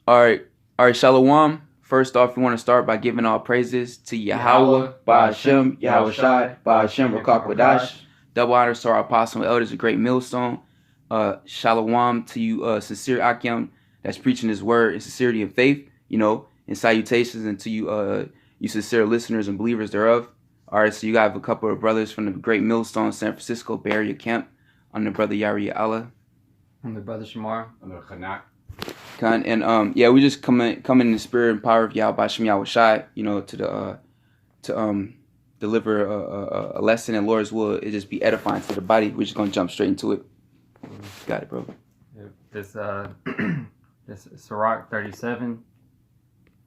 All right, Shalom. First off, we want to start by giving all praises to Yahweh, Ba'Hashem, Yahweh Shai, Ba'Hashem, Rakak Wadash. Double honors to our apostle and elders, a great millstone. Shalom to you, sincere Akim, that's preaching his word in sincerity and faith, and salutations and to you, you sincere listeners and believers thereof. All right, so you got a couple of brothers from the great millstone, San Francisco Bay Area camp. I'm the brother Yari Allah. I'm the brother Shamar. I'm the Khanak. And we just come in the spirit and power of Yahweh Ba'Shem Yahweh Shai, to deliver a lesson in Lord's will. It just be edifying to the body. We're just gonna jump straight into it. Got it, bro. This this Sirach 37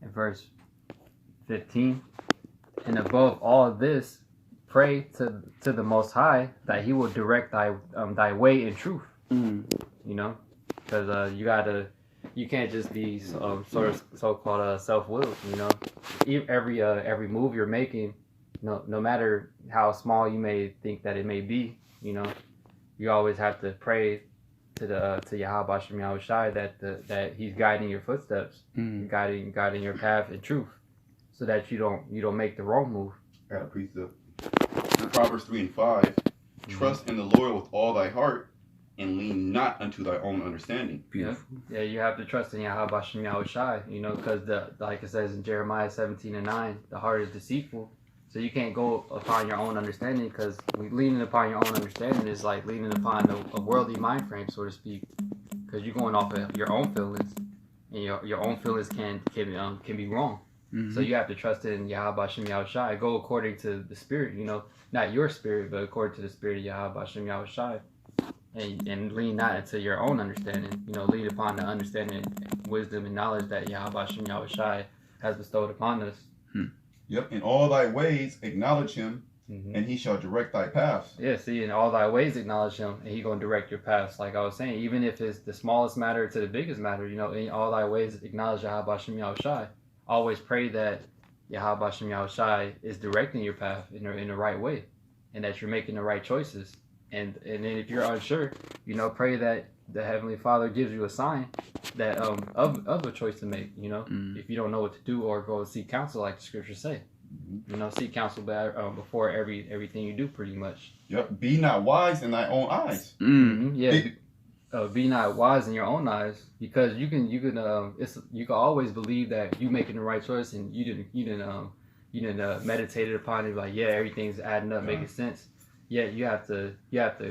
and verse 15. And above all of this, pray to the Most High that He will direct thy way in truth. Because you can't just be so-called self-willed. Every move you're making, no matter how small you may think that it may be, you always have to pray to Yahweh Ba'Shem Yahweh Shai that He's guiding your footsteps, guiding your path in truth, so that you don't make the wrong move. I got a precept. Proverbs 3:5. Trust in the Lord with all thy heart, and lean not unto thy own understanding. Beautiful. Yeah, you have to trust in Yahweh Ba'Shem Yahweh Shai, because like it says in Jeremiah 17:9, the heart is deceitful. So you can't go upon your own understanding, because leaning upon your own understanding is like leaning upon a worldly mind frame, so to speak, because you're going off of your own feelings, and your own feelings can be wrong. Mm-hmm. So you have to trust in Yahweh Ba'Shem Yahweh Shai. Go according to the spirit, not your spirit, but according to the spirit of Yahweh Ba'Shem Yahweh Shai. And lean not into your own understanding, lean upon the understanding, wisdom, and knowledge that Yahweh Ba'Shem Yahweh Shai has bestowed upon us. Yep, in all thy ways acknowledge Him, and He shall direct thy paths. Yeah, see, in all thy ways acknowledge Him, and He gonna direct your paths. Like I was saying, even if it's the smallest matter to the biggest matter, in all thy ways acknowledge Yahweh Ba'Shem Yahweh Shai. Always pray that Yahweh Ba'Shem Yahweh Shai is directing your path in the right way, and that you're making the right choices. And then if you're unsure, pray that the Heavenly Father gives you a sign that of a choice to make. If you don't know what to do, or go seek counsel, like the scriptures say. Seek counsel before everything you do, pretty much. Yep. Be not wise in thy own eyes. Yeah. Be not wise in your own eyes, because you can always believe that you making the right choice, and you didn't meditate upon it, like, yeah, everything's adding up, making sense. Yeah, you have to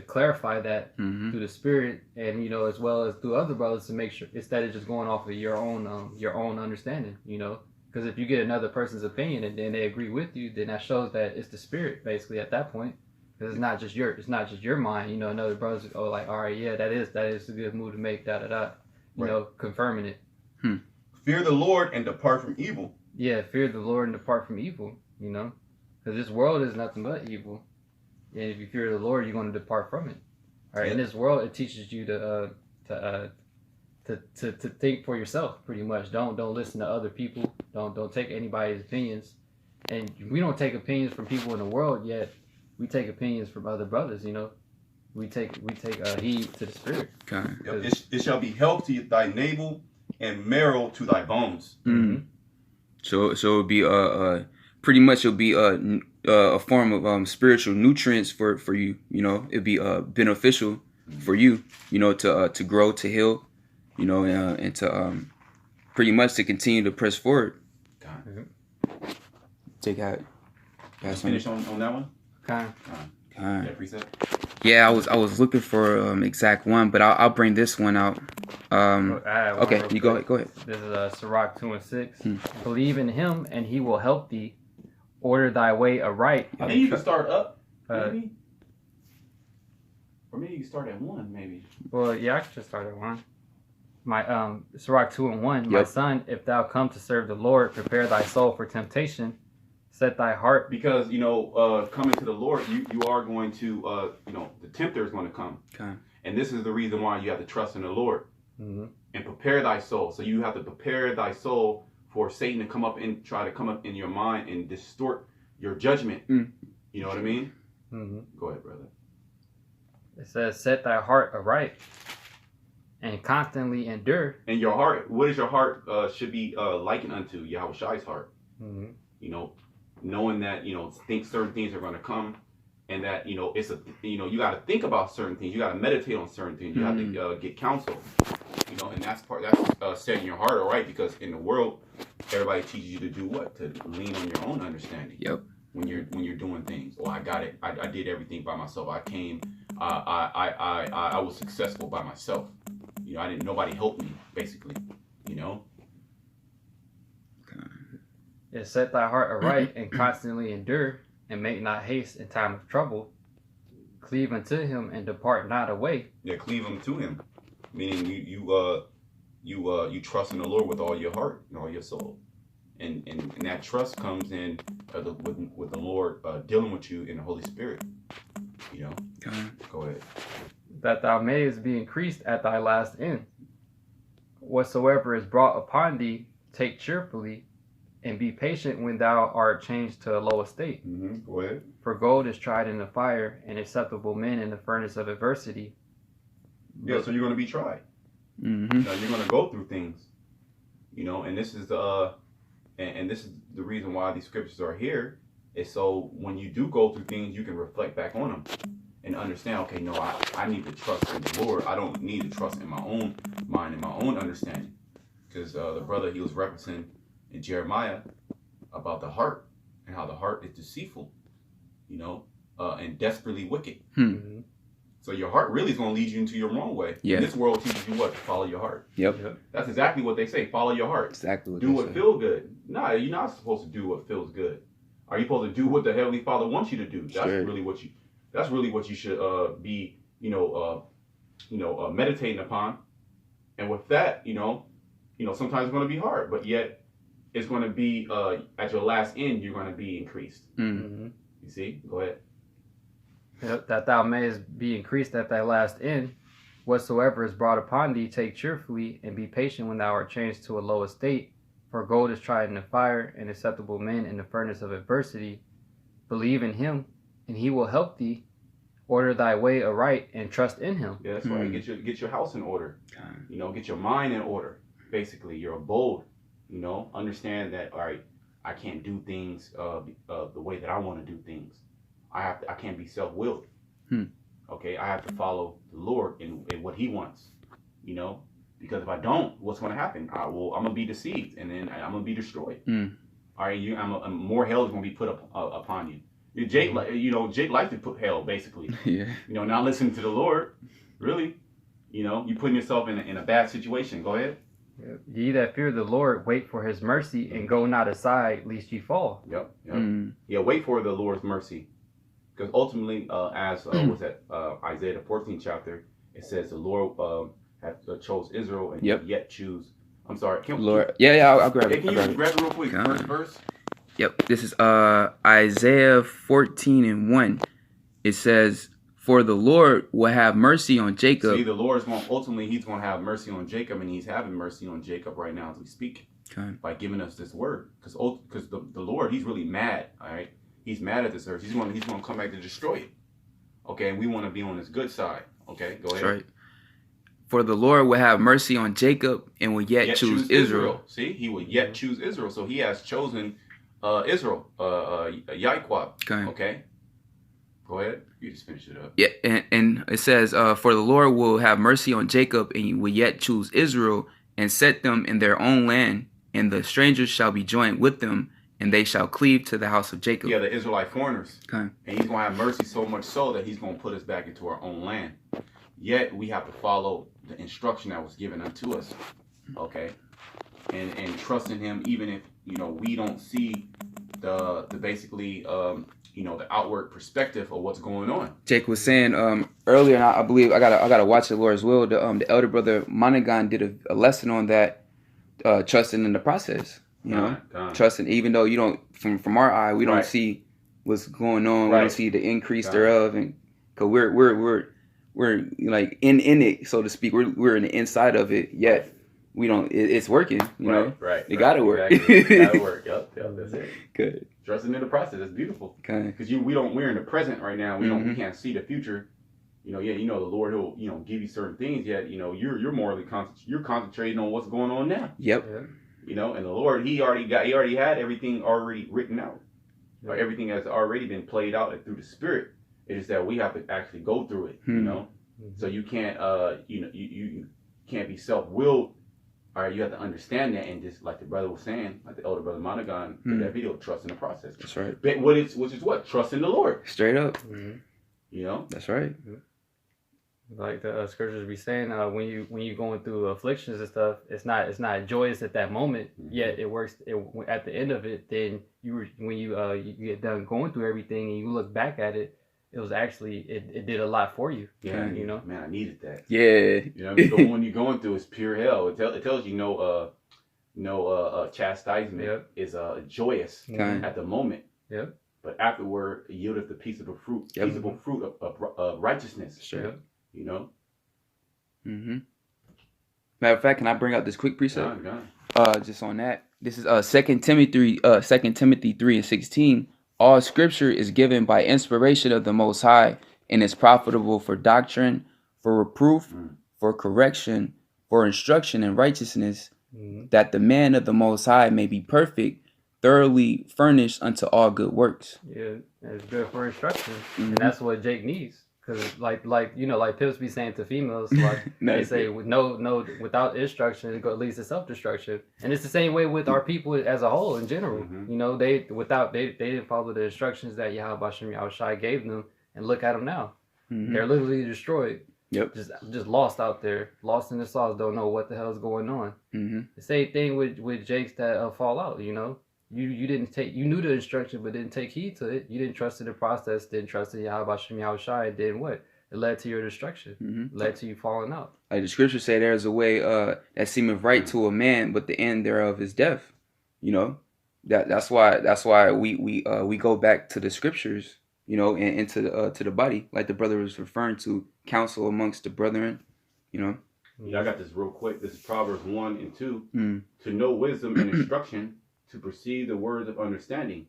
clarify that through the spirit, and as well as through other brothers, to make sure, instead of just going off of your own understanding. Because if you get another person's opinion and then they agree with you, then that shows that it's the spirit, basically, at that point. Because it's not just your mind. Another brothers go like, all right, yeah, that is a good move to make, right. Confirming it. Fear the Lord and depart from evil. Yeah, fear the Lord and depart from evil. Because this world is nothing but evil. And if you fear the Lord, you're going to depart from it. All right. In this world, it teaches you to think for yourself, pretty much. Don't listen to other people. Don't take anybody's opinions. And we don't take opinions from people in the world, yet we take opinions from other brothers. We take heed to the spirit. Okay. Yep. It shall be health to thy navel and marrow to thy bones. Mm-hmm. So it'll be pretty much it'll be a form of spiritual nutrients for you. It'd be beneficial for you. To grow, to heal. And to pretty much to continue to press forward. Take out. Finish on that one. Okay. Yeah, I was looking for exact one, but I'll bring this one out. Okay, you go ahead. This is Sirach 2:6. Believe in Him, and He will help thee. Order thy way aright. I think you can start up, maybe. Or maybe you can start at 1, maybe. Well, yeah, I can just start at 1. My Sirach 2:1. Yep. My son, if thou come to serve the Lord, prepare thy soul for temptation. Set thy heart. Because coming to the Lord, you are going to the tempter is going to come. Okay. And this is the reason why you have to trust in the Lord and prepare thy soul. So you have to prepare thy soul for Satan to try to come up in your mind and distort your judgment. You know what I mean? Go ahead, brother. It says, set thy heart aright. and constantly endure. And your heart, what is your heart should be likened unto? Yahweh Shai's heart. Mm-hmm. You know, knowing that, you know, think certain things are going to come, and that, you know, it's a, you know, you got to think about certain things. You got to meditate on certain things. You have to get counsel. You know, and that's setting your heart, all right? Because in the world, everybody teaches you to do what? To lean on your own understanding. Yep. When you're doing things. Oh, I got it. I did everything by myself. I came. I was successful by myself. You know, nobody helped me, basically. You know. It set thy heart aright and constantly endure, and make not haste in time of trouble. Cleave unto him and depart not away. Yeah, cleave unto him, meaning you trust in the Lord with all your heart and all your soul, and that trust comes in with the Lord dealing with you in the Holy Spirit. You know. Go ahead. That thou mayest be increased at thy last end. Whatsoever is brought upon thee, take cheerfully, and be patient when thou art changed to a low estate. Mm-hmm. Go ahead. For gold is tried in the fire, and acceptable men in the furnace of adversity. Yeah, so you're going to be tried. Mm-hmm. You're going to go through things. You know, and this is the reason why these scriptures are here, is so when you do go through things, you can reflect back on them and understand, okay, no, I need to trust in the Lord. I don't need to trust in my own mind and my own understanding. Because the brother, he was referencing in Jeremiah about the heart and how the heart is deceitful, you know, and desperately wicked. Mm-hmm. So your heart really is going to lead you into your wrong way. Yeah. And this world teaches you what? To follow your heart. Yep. That's exactly what they say. Follow your heart. Exactly what do what feels good. No, you're not supposed to do what feels good. Are you supposed to do what the Heavenly Father wants you to do? That's really what you. That's really what you should be. Meditating upon. And with that, sometimes it's going to be hard, but yet it's going to be at your last end. You're going to be increased. Mm-hmm. You see? Go ahead. That thou mayest be increased at thy last end. Whatsoever is brought upon thee, take cheerfully, and be patient when thou art changed to a low estate. For gold is tried in the fire, and acceptable men in the furnace of adversity. Believe in him, and he will help thee. Order thy way aright, and trust in him. Yeah, that's right. Get your house in order. Get your mind in order. Basically, you're bold. Understand that. All right, I can't do things the way that I want to do things. I can't be self-willed. Okay, I have to follow the Lord in what He wants. Because if I don't, what's going to happen? I'm gonna be deceived, and then I'm gonna be destroyed. All right, more hell is gonna be put upon you. Jake likes to put hell, basically. Yeah. Not listening to the Lord, really. You're putting yourself in a bad situation. Go ahead. Ye that fear the Lord, wait for His mercy, and go not aside, lest ye fall. Yep. Yeah, wait for the Lord's mercy. Because ultimately, as was that Isaiah the 14th chapter, it says the Lord chose Israel and yet choose. I'm sorry. Lord. I'll grab it. Can you grab it real quick? First verse. Yep. This is Isaiah 14:1. It says, "For the Lord will have mercy on Jacob." See, the Lord is He's going to have mercy on Jacob, and He's having mercy on Jacob right now as we speak, by giving us this word. Because the Lord, He's really mad. All right. He's mad at this earth. He's going to come back to destroy it. Okay, and we want to be on His good side. Okay, go ahead. That's right. For the Lord will have mercy on Jacob and will yet choose Israel. See, He will yet choose Israel. So He has chosen Israel, Yahweh. Okay, go ahead. You just finish it up. Yeah, and it says, for the Lord will have mercy on Jacob and will yet choose Israel and set them in their own land, and the strangers shall be joined with them, and they shall cleave to the house of Jacob. Yeah, the Israelite foreigners. Okay. And He's going to have mercy so much so that He's going to put us back into our own land. Yet we have to follow the instruction that was given unto us. Okay. And trust in Him, even if, we don't see the basically, the outward perspective of what's going on. Jake was saying earlier, and I believe I gotta watch the Lord as well. The elder brother Monaghan did a lesson on that, trusting in the process. Trusting, even though you don't, from our eye, we don't see what's going on. We don't see the increase thereof, and because we're like in it, so to speak. We're in the inside of it, yet we don't. It's working. It gotta work. Exactly. It gotta work. Yep. That's it. Good. Trusting in the process. That's beautiful. Okay. Because we're in the present right now. We can't see the future. The Lord, he'll, give you certain things, yet, you're morally you're concentrating on what's going on now. Yep. And the Lord, he already had everything already written out. Or everything has already been played out through the Spirit. It is that we have to actually go through it, So you can't, you can't be self-willed. All right, you have to understand that, and just like the brother was saying, like the elder brother Monaghan, in that video, trust in the process. That's right. But which is what? Trust in the Lord. Straight up. That's right. Like the scriptures be saying, when you going through afflictions and stuff, it's not joyous at that moment. Yet it works. At the end of it, then when you get done going through everything and you look back at it, it was actually it did a lot for you. Yeah, man, I needed that. Yeah, because when you're going through, it's pure hell. It tells you no chastisement is joyous at the moment. Yep. But afterward, it yieldeth the peaceable fruit, of righteousness. Sure. Mm-hmm. Matter of fact, can I bring up this quick precept? God. Just on that. This is 2 Timothy 3:16. All scripture is given by inspiration of the Most High and is profitable for doctrine, for reproof, for correction, for instruction in righteousness, that the man of the Most High may be perfect, thoroughly furnished unto all good works. Yeah, it's good for instruction, and that's what Jake needs. Because like Pips be saying to females, like they say without instruction it leads to self-destruction, and it's the same way with our people as a whole in general. They didn't follow the instructions that Yahweh Shem Yahushai gave them, and look at them now. They're literally destroyed. Yep. Just lost out there, lost in the sauce, don't know what the hell is going on. The same thing with Jakes that fall out. You didn't take, you knew the instruction, but didn't take heed to it. You didn't trust in the process, didn't trust in Yahweh Shem Yahushai, and then what? It led to your destruction. Led to you falling out. Like the scriptures say, there's a way that seemeth right to a man, but the end thereof is death. That's why we go back to the scriptures, and to the body, like the brother was referring to, counsel amongst the brethren, I got this real quick. This is Proverbs 1 and 2. To know wisdom and instruction, to perceive the words of understanding,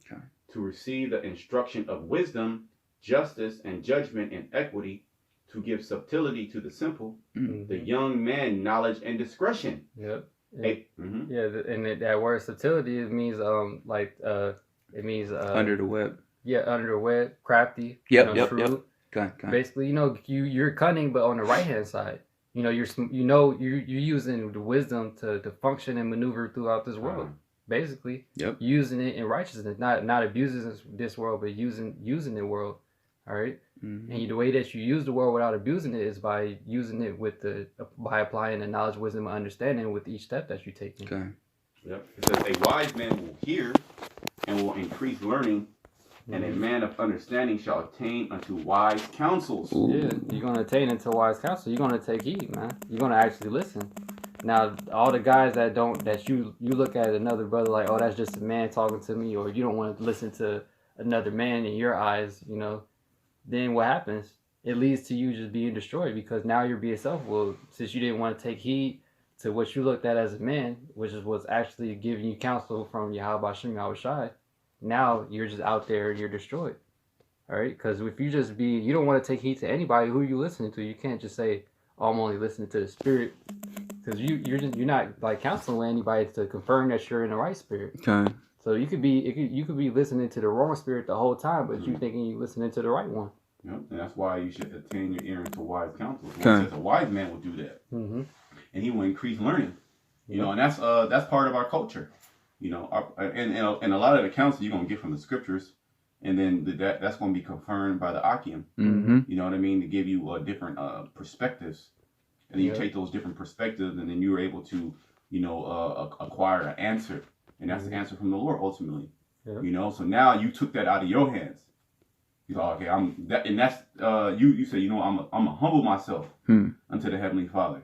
to receive the instruction of wisdom, justice and judgment and equity, to give subtlety to the simple, the young man knowledge and discretion. Yep. And that word subtlety, it means it means under the web. Yeah, under the web, crafty. Yep. Shrewd. Yep. Basically, you're cunning, but on the right hand side. You're using the wisdom to function and maneuver throughout this world. Basically, using it in righteousness, not abusing this world, but using the world. All right, and the way that you use the world without abusing it is by using it by applying the knowledge, wisdom, and understanding with each step that you take. Okay. Yep. It says a wise man will hear and will increase learning, and a man of understanding shall attain unto wise counsels. Yeah, you're gonna attain unto wise counsel. You're gonna take heed, man. You're gonna actually listen. Now, all the guys that you look at another brother like, oh, that's just a man talking to me, or you don't want to listen to another man in your eyes, then what happens? It leads to you just being destroyed, because now you're being self-willed, since you didn't want to take heed to what you looked at as a man, which is what's actually giving you counsel from Yahweh Shem Yahushai. Now you're just out there and you're destroyed. All right? Because if you don't want to take heed to anybody, who are you listening to? You can't just say, oh, I'm only listening to the spirit. Because you're not like counseling anybody to confirm that you're in the right spirit. Okay. So you could be listening to the wrong spirit the whole time, but you thinking you're listening to the right one. Yep, and that's why you should attain your ear into wise counsel. It says a wise man will do that, and he will increase learning. And that's part of our culture. And a lot of the counsel you're gonna get from the scriptures, and then that's gonna be confirmed by the Akim. You know what I mean? To give you different perspectives. And then you take those different perspectives, and then you're able to, acquire an answer, and that's the answer from the Lord ultimately. So now you took that out of your hands. You go, okay, you say, I'm gonna humble myself unto the Heavenly Father.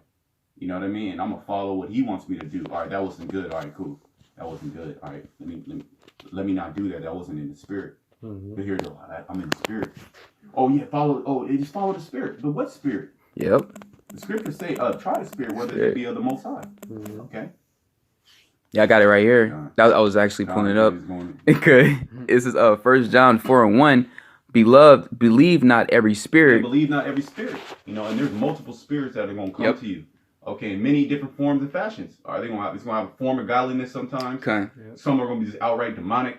You know what I mean? And I'm gonna follow what He wants me to do. All right, that wasn't good. All right, cool. That wasn't good. All right, let me not do that. That wasn't in the spirit. But here, though, I'm in the spirit. Oh yeah, just follow the spirit. But what spirit? Yep. The scriptures say, try the spirit, whether it be of the Most High. Okay. Yeah, I got it right here. I was actually pulling it up. Okay. This is 1 John 4:1. Beloved, believe not every And spirit. believe not every spirit. And there's multiple spirits that are going to come Yep. to you. Okay, in many different forms and fashions. Are they going to have? It's going to have a form of godliness sometimes. Okay. Some are going to be just outright demonic.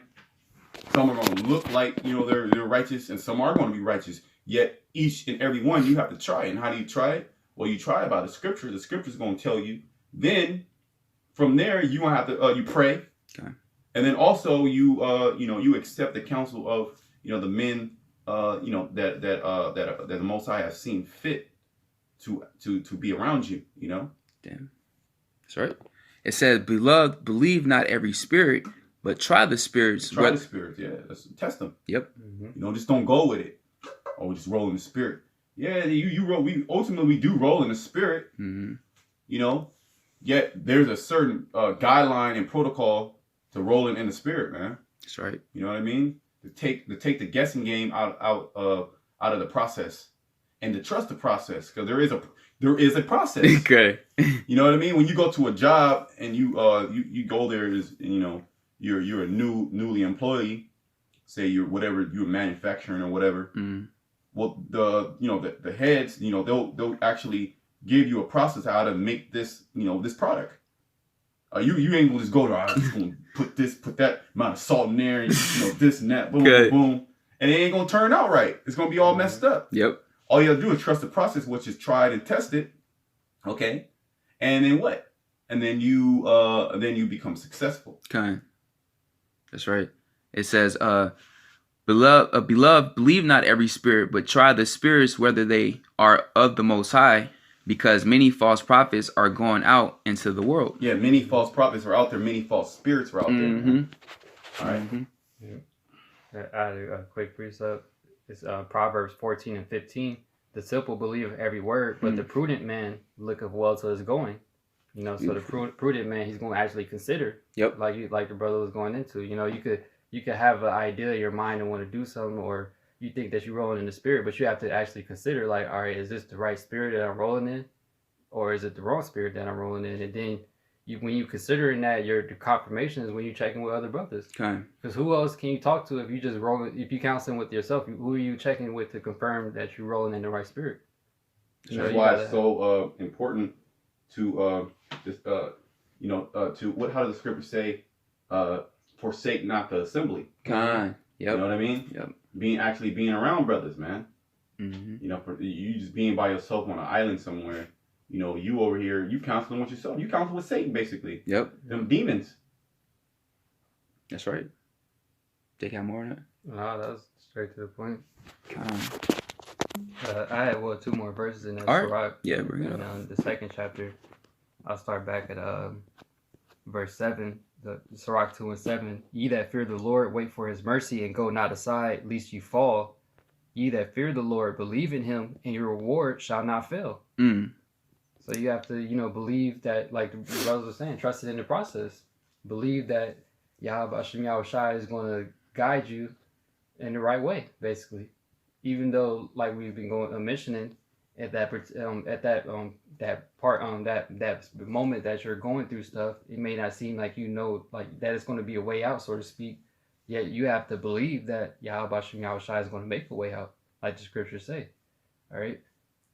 Some are going to look like they're righteous, and some are going to be righteous. Yet each and every one you have to try. And how do you try it? Well, you try it by the scripture. The scripture is going to tell you. Then from there you going to have to you pray. Okay. And then also you accept the counsel of the men that the Most High has seen fit to be around you. Damn. That's right. It says, beloved, believe not every spirit, but try the spirits. Try the spirits, yeah. Let's test them. Yep. Just don't go with it. Or just roll in the spirit. Yeah, you roll. We ultimately do roll in the spirit. Yet there's a certain guideline and protocol to rolling in the spirit, man. That's right. You know what I mean? To take the guessing game out of the process, and to trust the process, because there is a process. Okay. You know what I mean? When you go to a job and you go there you're a newly employee, say you're manufacturing or whatever. Well, the heads, they'll actually give you a process how to make this this product. You ain't gonna just go there. I'm just gonna put that amount of salt in there, and this and that, boom, boom, and it ain't gonna turn out right. It's gonna be all messed up. Yep. All you have to do is trust the process, which is tried and tested. Okay, and then what? And then you become successful. Okay. That's right. It says, beloved, believe not every spirit, but try the spirits whether they are of the Most High, because many false prophets are going out into the world. Yeah, many false prophets are out there. Many false spirits are out there. All right. Yeah. I had a quick precept. It's Proverbs 14:15. The simple believe every word, but the prudent man looketh well to his going. So the prudent man, he's going to actually consider. Yep. Like the brother was going into. You could have an idea in your mind and want to do something, or you think that you're rolling in the spirit, but you have to actually consider, like, all right, is this the right spirit that I'm rolling in, or is it the wrong spirit that I'm rolling in? And then when you considering that, the confirmation is when you're checking with other brothers. Okay. Because who else can you talk to if you just rolling? If you counseling with yourself, who are you checking with to confirm that you're rolling in the right spirit? That's why it's so important to how does the scripture say? Forsake not the assembly. Yep. You know what I mean? Yep. Being around brothers, man. Mm-hmm. For you just being by yourself on an island somewhere. You over here, you counseling with yourself. You counsel with Satan, basically. Yep. Them demons. That's right. They got more on it. No, that was straight to the point. Con. I had two more verses in that. All right. Sirach. Yeah, bring it up. In the second chapter, I'll start back at verse 7. The Sirach 2:7. Ye that fear the Lord, wait for his mercy, and go not aside, lest you fall. Ye that fear the Lord, believe in him, and your reward shall not fail. So you have to, believe that, like the brothers were saying, trust it in the process. Believe that Yahweh Hashem Yahushai is going to guide you in the right way, basically. Even though, like we've been mentioning, at that moment that you're going through stuff, it may not seem like like that it's going to be a way out, so to speak. Yet you have to believe that Yahweh Hashem Yahushai is going to make a way out, like the scriptures say. All right,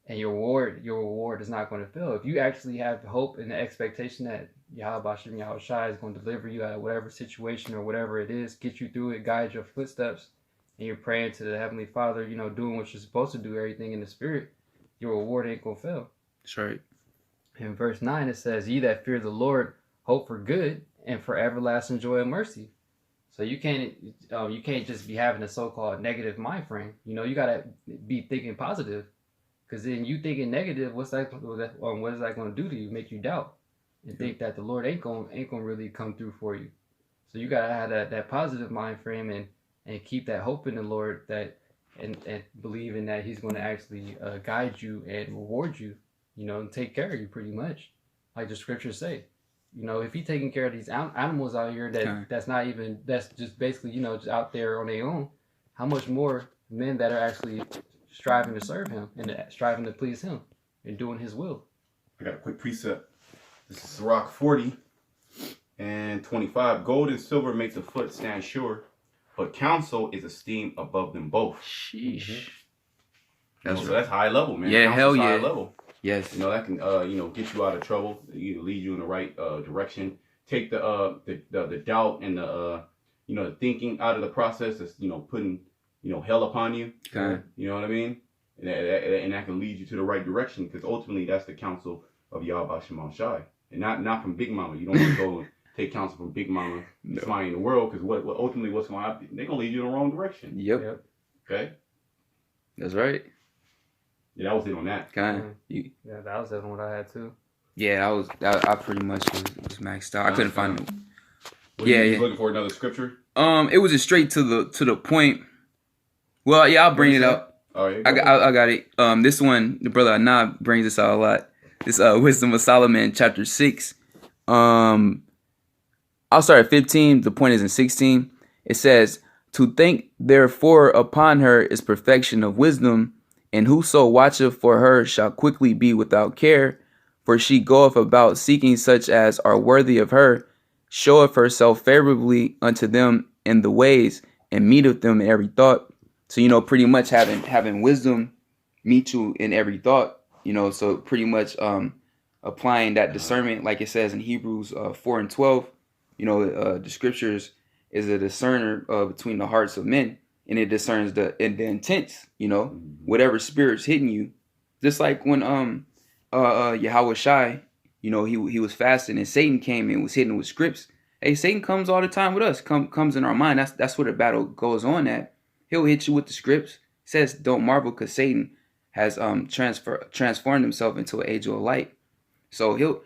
and your reward is not going to fail. If you actually have the hope and the expectation that Yahweh Hashem Yahushai is going to deliver you out of whatever situation or whatever it is, get you through it, guide your footsteps, and you're praying to the Heavenly Father, doing what you're supposed to do, everything in the Spirit, your reward ain't going to fail. That's right. In verse 9, it says, Ye that fear the Lord, hope for good, and for everlasting joy and mercy. So you can't just be having a so-called negative mind frame. You got to be thinking positive. Because then you thinking negative, what is that going to do to you? Make you doubt and think that the Lord ain't going to really come through for you. So you got to have that positive mind frame and keep that hope in the Lord, that and believing that he's going to actually guide you and reward you, and take care of you, pretty much, like the scriptures say. If he's taking care of these animals out here that's just basically just out there on their own, how much more men that are actually striving to serve him and striving to please him and doing his will. I got a quick precept. This is Sirach 40 and 25. Gold and silver make the foot stand sure, but counsel is esteemed above them both. Sheesh. So that's high level, man. Yeah, Counsel's hell high yeah. level. Yes. That can get you out of trouble, lead you in the right direction. Take the doubt and the thinking out of the process that's putting hell upon you. Okay. You know what I mean? And that can lead you to the right direction, because ultimately that's the counsel of Yahweh Shema Shai, and not from Big Mama. You don't want to go and take counsel from Big Mama, somebody in the world, because what ultimately what's going to happen? They're going to lead you in the wrong direction. Yep. Okay. That's right. Yeah, that was it on that. Yeah, that was definitely what I had too. Yeah, I pretty much was maxed out. I couldn't find it. You looking for another scripture? It was just straight to the point. Well, yeah, I'll bring it up. Oh, yeah, I got it. This one, the brother Anab brings this out a lot. This Wisdom of Solomon, chapter 6. I'll start at 15. The point is in 16. It says, "To think therefore upon her is perfection of wisdom, and whoso watcheth for her shall quickly be without care. For she goeth about seeking such as are worthy of her, showeth herself favorably unto them in the ways, and meeteth them in every thought." So, pretty much having wisdom meet you in every thought, so pretty much applying that discernment, like it says in Hebrews 4:12, the scriptures is a discerner between the hearts of men, and it discerns the intents, whatever spirit's hitting you. Just like when Yahweh Shai, he was fasting and Satan came and was hitting with scripts. Hey, Satan comes all the time with us, comes in our mind. That's where the battle goes on at. He'll hit you with the scripts. It says, "Don't marvel, because Satan has transformed himself into an angel of light." So he'll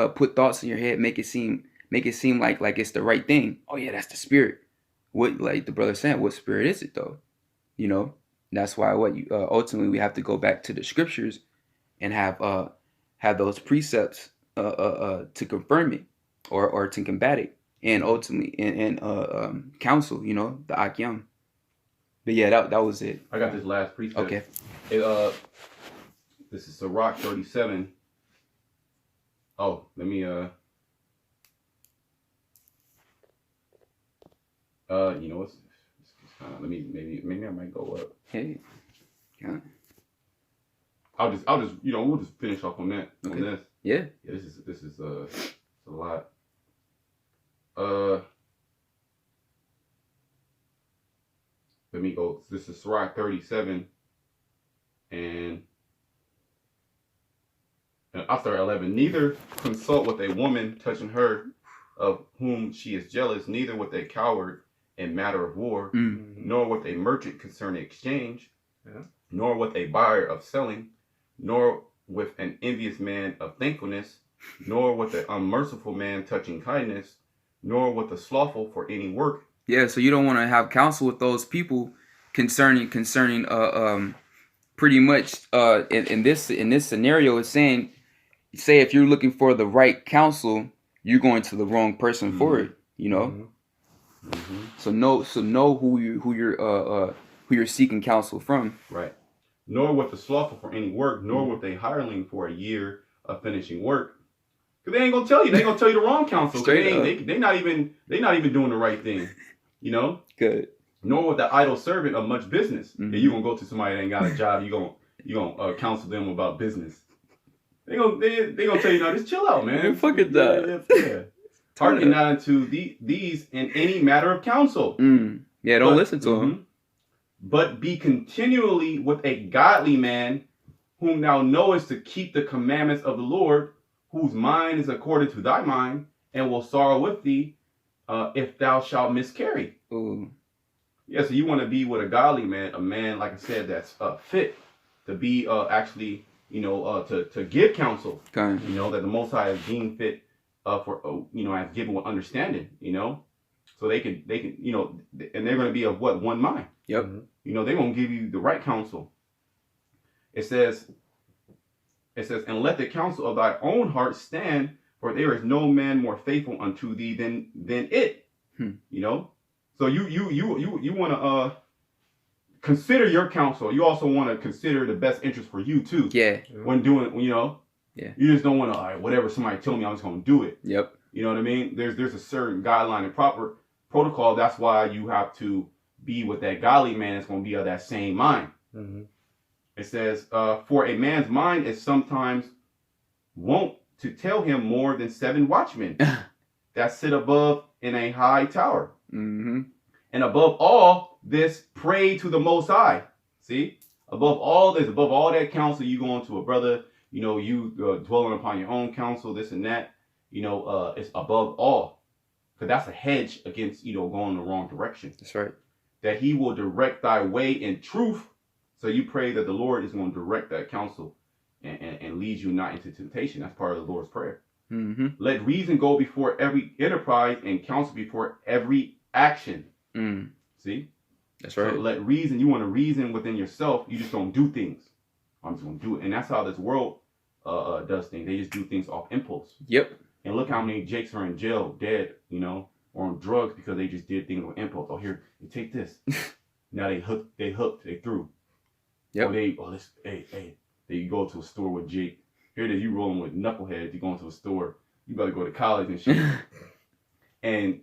put thoughts in your head, make it seem like it's the right thing. Oh yeah, that's the spirit. What, like the brother said, what spirit is it though? That's why ultimately we have to go back to the scriptures and have those precepts to confirm it or to combat it, and ultimately and counsel, the Akyam. But yeah, that was it. I got this last precept. Okay. This is Sirach 37. Oh, let me what's kind of, let me maybe I might go up. Hey. Yeah. I'll just we'll just finish off on that. Okay. On this. Yeah. This is a lot. Let me go. This is Sirach 37, and I'll start at 11. "Neither consult with a woman touching her of whom she is jealous, neither with a coward in matter of war, nor with a merchant concerning exchange, nor with a buyer of selling, nor with an envious man of thankfulness, nor with an unmerciful man touching kindness, nor with a slothful for any work." Yeah, so you don't want to have counsel with those people concerning pretty much in this scenario, it's saying, say if you're looking for the right counsel, you're going to the wrong person for it, So know who you're seeking counsel from. Right. "Nor with the slothful for any work, nor with a hireling for a year of finishing work." Because they ain't gonna tell you. They ain't gonna tell you the wrong counsel. They not even doing the right thing. Good. "Nor with the idle servant of much business." And you gonna go to somebody that ain't got a job. You gonna counsel them about business. They gonna tell you, "No, just chill out, man. Fuck it, yeah. Hearken not unto these in any matter of counsel." Yeah, don't listen to them. "But be continually with a godly man, whom thou knowest to keep the commandments of the Lord, whose mind is according to thy mind, and will sorrow with thee, if thou shalt miscarry." Ooh. Yeah, so you want to be with a godly man, a man, like I said, that's fit to be actually, to give counsel. Okay. That the Most High is deemed fit for, as given with understanding. So they can, and they're going to be of what? One mind. Yep. They're going to give you the right counsel. It says, "And let the counsel of thy own heart stand, for there is no man more faithful unto thee than it." So you want to consider your counsel. You also want to consider the best interest for you too. Yeah. When doing, Yeah. You just don't want to, all right, whatever somebody tell me, I'm just going to do it. Yep. You know what I mean? There's a certain guideline and proper protocol. That's why you have to be with that godly man that's going to be of that same mind. Mm-hmm. It says, for a man's mind is sometimes wont to tell him more than 7 watchmen that sit above in a high tower. Mm-hmm. And above all this, pray to the Most High. See? Above all this, above all that counsel, you going to a brother, you dwelling upon your own counsel, this and that, it's above all. Because that's a hedge against, going the wrong direction. That's right. That he will direct thy way in truth. So you pray that the Lord is going to direct that counsel and lead you not into temptation. That's part of the Lord's prayer. Mm-hmm. Let reason go before every enterprise and counsel before every action. Mm. See? That's right. So let reason, you want to reason within yourself. You just don't do things. I'm just going to do it. And that's how this world does things. They just do things off impulse. Yep. And look how many Jakes are in jail, dead, or on drugs because they just did things with impulse. Oh, here, you take this. Now they hooked, they threw. Yep. Or hey, you go to a store with Jake. Here it is, you rolling with knuckleheads. You going to a store. You better go to college and shit. And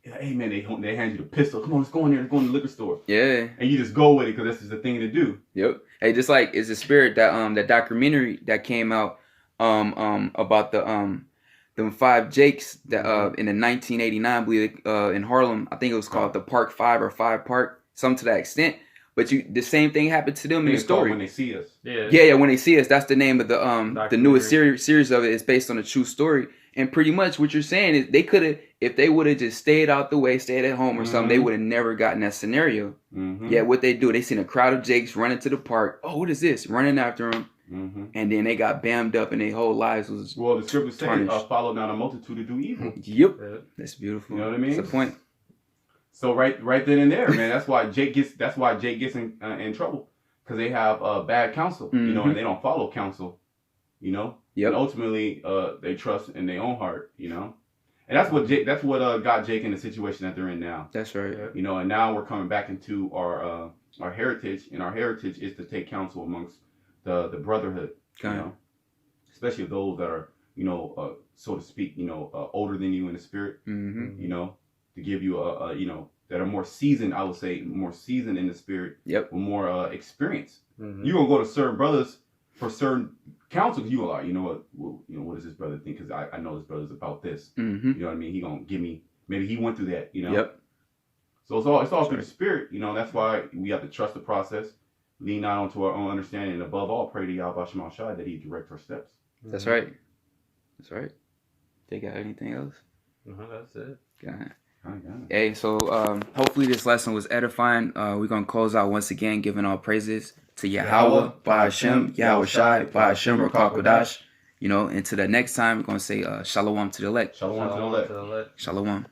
hey man, they hand you the pistol. Come on, let's go in there. Let's go in the liquor store. Yeah. And you just go with it because this is the thing to do. Yep. Hey, just like it's the spirit that that documentary that came out about them 5 Jakes that in the 1989, I believe, in Harlem. I think it was called the Park 5 or 5 Park, something to that extent. But the same thing happened to them in the story. When they see us. Yeah, when they see us. That's the name of the newest series of it. It's based on a true story. And pretty much what you're saying is they could have, if they would have just stayed out the way, stayed at home or something, they would have never gotten that scenario. Mm-hmm. Yeah, what they do, they seen a crowd of Jakes running to the park. Oh, what is this? Running after them. Mm-hmm. And then they got bammed up and their whole lives was the scripture says, follow not a multitude to do evil. Yep. That's beautiful. You know what I mean? That's the point. So right then and there, man, that's why Jake gets in trouble. Because they have bad counsel, and they don't follow counsel, Yep. And ultimately, they trust in their own heart, And that's what got Jake in the situation that they're in now. That's right. And now we're coming back into our heritage, and our heritage is to take counsel amongst the brotherhood, especially of those that are, so to speak, older than you in the spirit, to give you that are more seasoned, I would say, more seasoned in the spirit, with more experience. Mm-hmm. You're gonna go to certain brothers for certain counsel because you are like, what does this brother think? Because I know this brother's about this. Mm-hmm. You know what I mean? He gonna give me. Maybe he went through that. Yep. So it's all through the spirit. That's why we have to trust the process, lean not onto our own understanding, and above all, pray to Yahweh Shema Shai that He directs our steps. That's right. That's right. They got anything else? No, that's it. God. Oh, God. Hey, so hopefully this lesson was edifying. We're going to close out once again giving all praises to Yahweh, Ba'Hashem, Yahweh Shai, Ba'Hashem, Rakak. Until the next time, we're going to say Shalom to the elect. Shalom to the elect. Shalom.